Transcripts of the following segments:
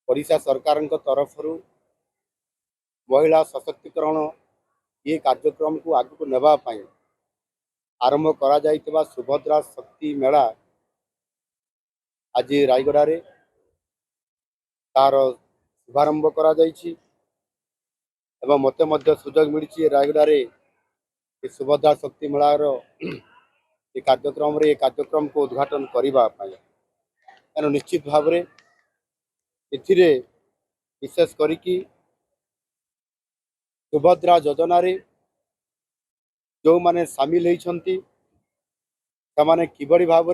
ओडिशा सरकार तरफ महिला सशक्तिकरण ये कार्यक्रम को आगू नेबापी आरंभ करा सुभद्रा शक्ति मेला आज रायगड़ा तार शुभारंभ करा मत सुजोग मिली रायगड़ा सुभद्रा शक्ति मेलार ये कार्यक्रम को उद्घाटन करने तेणु निश्चित भाव विशेष करी सुभद्रा योजना जो माने सामिल होती किभली भाव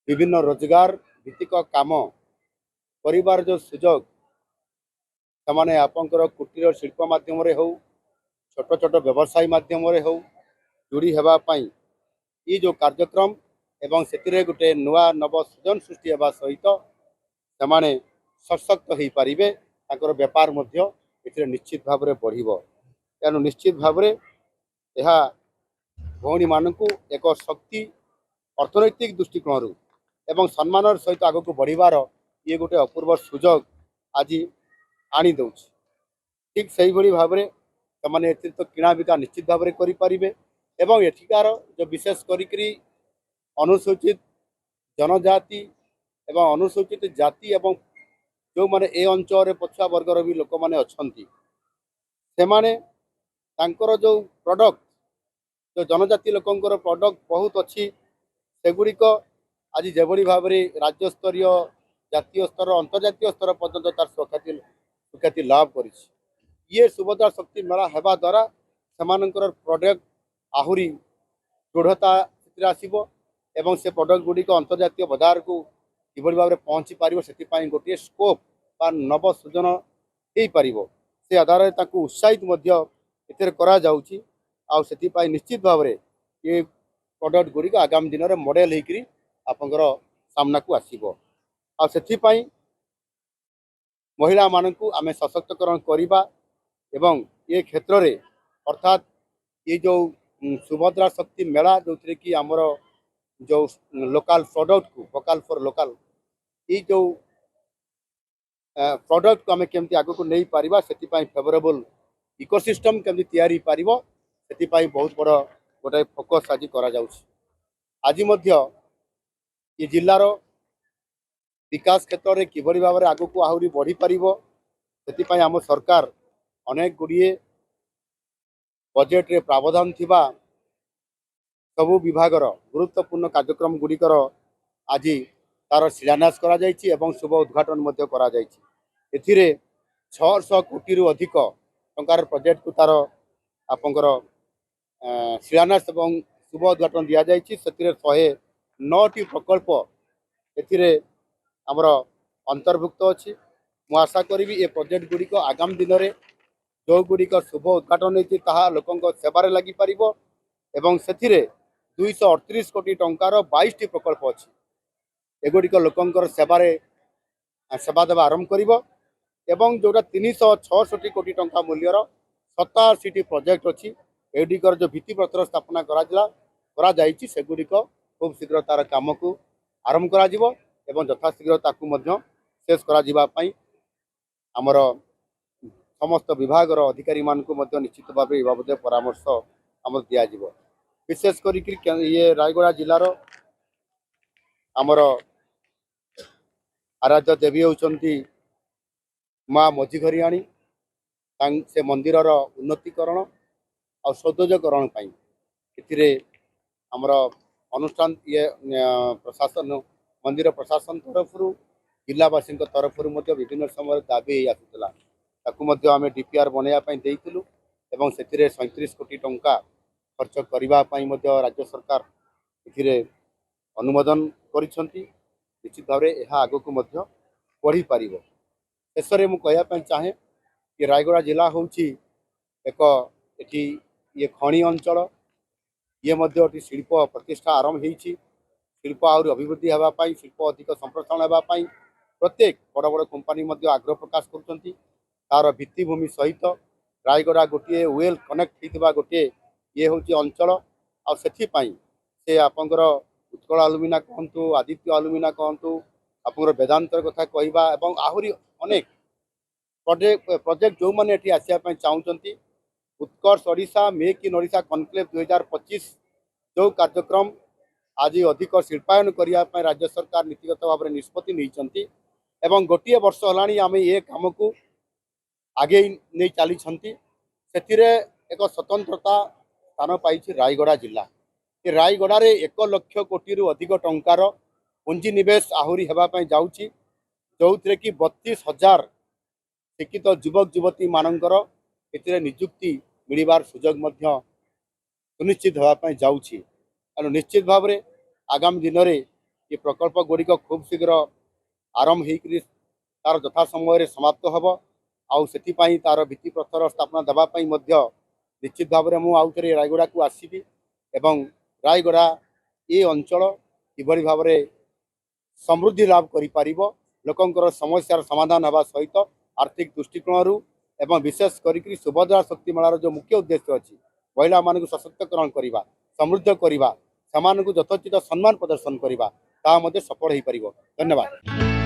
विभिन्न रोजगार भित्तिक काम परिवार जो सुजोग से आपंकर कुटीर शिल्प माध्यम हो छोट छोट व्यवसाय माध्यम हो जोड़ी होगापाई ये जो कार्यक्रम एवं से गोटे नुआ नव सृजन सृष्टि होगा सहित से सशक्त हो पारे व्यापार निश्चित भाव में बढ़ तेणु निश्चित भाव भौणी मानक एक शक्ति अर्थनैतिक दृष्टिकोण एवं सम्मान सहित आग को बढ़वार ये गोटे अपूर्व सुजोग आज आनी दौर ठीक से भाव में से तो किणा बिका निश्चित भाव में करें एवं एठिकार जो विशेष करी अनुसूचित जनजाति एवं अनुसूचित जाति एवं जो माने ए अंचल पछुआ वर्गर भी लोक मैंने अच्छा जो प्रोडक्ट जो जनजाति लोकंर प्रोडक्ट बहुत अच्छी सेगुड़िक आज जो भाव में राज्य स्तरीय जातीय स्तर अंतर्जातीय स्तर पर्यटन तार सुख्याति लाभ कर ये सुभद्रा शक्ति मेला होगा द्वारा से प्रोडक्ट आहरी दृढ़ता आसव एवं से प्रोडक्ट गुड़िक अंतर्जातीय बजार को किभली भाव में पहुँची पार से गोटे स्कोप बा नव सृजन हो पार से आधार उत्साहित से निश्चित भाव में ये प्रोडक्ट गुड़िक आगामी दिन में मॉडल होकर आपंकर सामना को आसव आपाई महिला मानक आम सशक्तकरण करवा एवं ये क्षेत्र में अर्थात ये जो सुभद्रा शक्ति मेला जो थी कि आमर जो लोकल प्रोडक्ट को वोकल फॉर लोकल ये जो प्रोडक्ट को आम केमती आग को नहीं पारिबा से फेवरेबल इकोसिस्टम केमती तैयारी पारिबो से बहुत बड़ गोटे फोकस आज करा आज ये जिलार विकास क्षेत्र में किभली भाव में आग को आहरी बढ़ी पार आम सरकार अनेक गुड़िए बजेट रे प्रावधान थिबा सबु विभागर गुरुत्वपूर्ण कार्यक्रम गुड़िकर आज तार शिलान्यास करा जायछि एवं शुभ उद्घाटन मध्य करा जायछि। एथिरे 600 कोटी रु अधिक टंकार प्रोजेक्ट को तार आपंकर शिलान्यास एवं शुभ उद्घाटन दिया जायछि। सेतिरे 109टी प्रकल्प एथिरे आमर अंतर्भुक्त अच्छी मु आशा करी ये प्रोजेक्ट गुड़िक आगामी दिन में जो गुड़िक शुभ उद्घाटन होता लोकों सेवार लगी पार एवं से 238 कोटी टंकार 22टी प्रकल्प अच्छी एगुड़िक लोकों सेवा देवा आरंभ कर जोटा 366 कोटी टंका मूल्यर 87टी प्रोजेक्ट अच्छी एगुड़िकर जो भित्तिप्रस्तर स्थापना करा जायछि सेगुड़िक खूब शीघ्र तार काम को आरंभ करा एवं यथाशीघ्र शेष कर आमर समस्त विभाग अधिकारी मानक निश्चित भाव में बाबद परामर्श आम दिज्व विशेष कर ये रायगड़ा जिलार आमर आराध्य देवी होती माँ मझीघरियाणी से मंदिरर उन्नतीकरण और सौंदर्यकरण आमर अनुष्ठान ये प्रशासन मंदिर प्रशासन तरफ जिलावासी तरफ विभिन्न समय दाबी आसूला आम डीपीआर बनवाई एवं से 37 कोटी टंका खर्च करने राज्य सरकार अनुमोदन करिसेंती। निश्चित भाव में यह आग को बढ़ी पार शेष में मुझे चाहे कि रायगड़ा जिला हूँ एक एटी ये खनि अंचल ये शिल्प प्रतिष्ठा आरंभ होती शिल्प आहरी अभिवृद्धि होगापाई शिल्प अधिक संप्रसारण होगापाई प्रत्येक बड़ बड़ कंपानी आग्रह प्रकाश कर तार भित्तिभूमि सहित रायगड़ा गोटे वेल कनेक्ट होता गोटे ये हूँ अंचल से आपंकर उत्कल आलुमिना कहतु आदित्य आलुमिना कहतु आपणकर वेदांतर कथा कहवा एवं आहरी अनेक प्रोजेक्ट जो मैंने ये आसपा चाहूँगी Utkarsh Odisha make in Odisha conclave 2025 जो कार्यक्रम आज अधिक शिल्पायन करने राज्य सरकार नीतिगत भाव में निष्पत्ति नहीं एवं गोटे वर्ष है आम ये कम को आगे नहीं चली एक स्वतंत्रता स्थान पाई रायगड़ा जिला ये रायगड़ा रे 1 लाख कोटी रु अधिक टंकार पुंजीनिवेश आहरी होगापी जाऊँगी जो थे कि 32,000 शिक्षित युवक युवती मानकर ए निजुक्ति मिलबार सुजोग सुनिश्चित होगापी जाऊँगी तेणु निश्चित भाव में आगामी दिन में ये प्रकल्प गुड़िक खूब शीघ्र आरंभ हो तार यथा समय समाप्त हम आउ से तार भित्ति प्रस्तर स्थापना देवाई निश्चित भाव में मुझे रायगड़ा को आसबि एवं रायगड़ा ये अंचल किभली भाव में समृद्धि लाभ कर लोकंर समस्यार समाधान होगा सहित आर्थिक दृष्टिकोण एवं विशेष कर सुभद्रा शक्ति मेलार जो मुख्य उद्देश्य अच्छी महिला मान सशक्तकरण करने समृद्ध करने यथोचित सम्मान प्रदर्शन करने सफल हो पार। धन्यवाद।